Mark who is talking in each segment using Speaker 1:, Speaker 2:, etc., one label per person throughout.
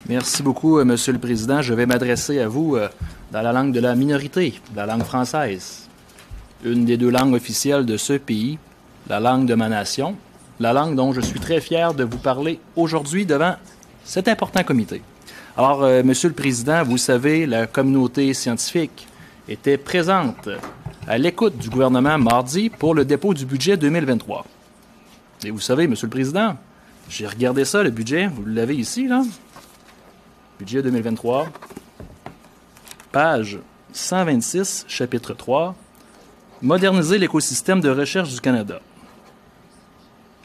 Speaker 1: Merci beaucoup, Monsieur le Président. Je vais m'adresser à vous dans la langue de la minorité, la langue française. Une des deux langues officielles de ce pays, la langue de ma nation, la langue dont je suis très fier de vous parler aujourd'hui devant cet important comité. Alors, Monsieur le Président, vous savez, la communauté scientifique était présente à l'écoute du gouvernement mardi pour le dépôt du budget 2023. Et vous savez, Monsieur le Président, j'ai regardé ça, le budget, vous l'avez ici, là. Budget 2023, page 126, chapitre 3, moderniser l'écosystème de recherche du Canada.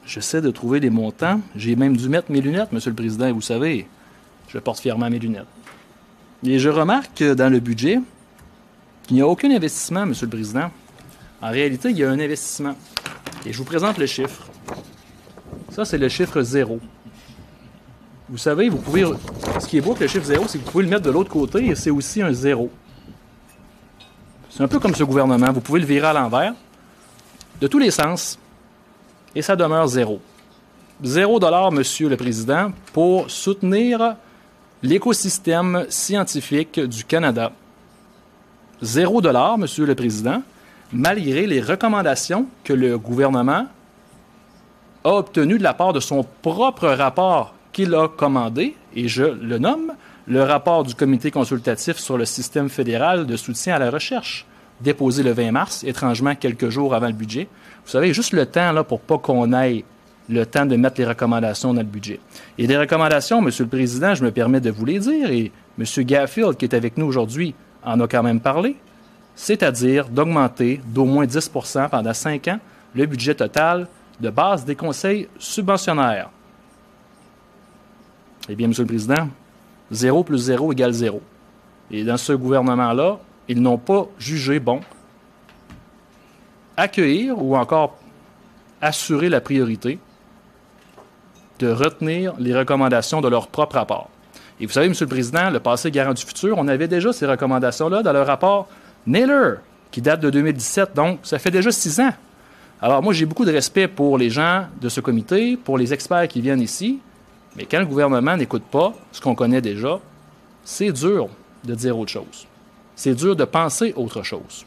Speaker 1: J'essaie de trouver des montants. J'ai même dû mettre mes lunettes, Monsieur le Président, et vous savez, je porte fièrement mes lunettes. Et je remarque dans le budget qu'il n'y a aucun investissement, Monsieur le Président. En réalité, il y a un investissement. Et je vous présente le chiffre. Ça, c'est le chiffre 0. Vous savez, vous pouvez... Ce qui est beau avec le chiffre 0, c'est que vous pouvez le mettre de l'autre côté et c'est aussi un 0. C'est un peu comme ce gouvernement. Vous pouvez le virer à l'envers, de tous les sens, et ça demeure 0. 0 $, Monsieur le Président, pour soutenir l'écosystème scientifique du Canada. 0 $, Monsieur le Président, malgré les recommandations que le gouvernement a obtenues de la part de son propre rapport qu'il a commandé, et je le nomme, le rapport du Comité consultatif sur le système fédéral de soutien à la recherche, déposé le 20 mars, étrangement quelques jours avant le budget. Vous savez, juste le temps là, pour pas qu'on ait le temps de mettre les recommandations dans le budget. Et des recommandations, Monsieur le Président, je me permets de vous les dire, et M. Gaffield, qui est avec nous aujourd'hui, en a quand même parlé, c'est-à-dire d'augmenter d'au moins 10 % pendant 5 ans le budget total de base des conseils subventionnaires. Eh bien, Monsieur le Président, 0 plus 0 égale 0. Et dans ce gouvernement-là, ils n'ont pas jugé bon accueillir ou encore assurer la priorité de retenir les recommandations de leur propre rapport. Et vous savez, Monsieur le Président, le passé garant du futur, on avait déjà ces recommandations-là dans le rapport Naylor, qui date de 2017, donc ça fait déjà 6 ans. Alors moi, j'ai beaucoup de respect pour les gens de ce comité, pour les experts qui viennent ici, mais quand le gouvernement n'écoute pas ce qu'on connaît déjà, c'est dur de dire autre chose. C'est dur de penser autre chose.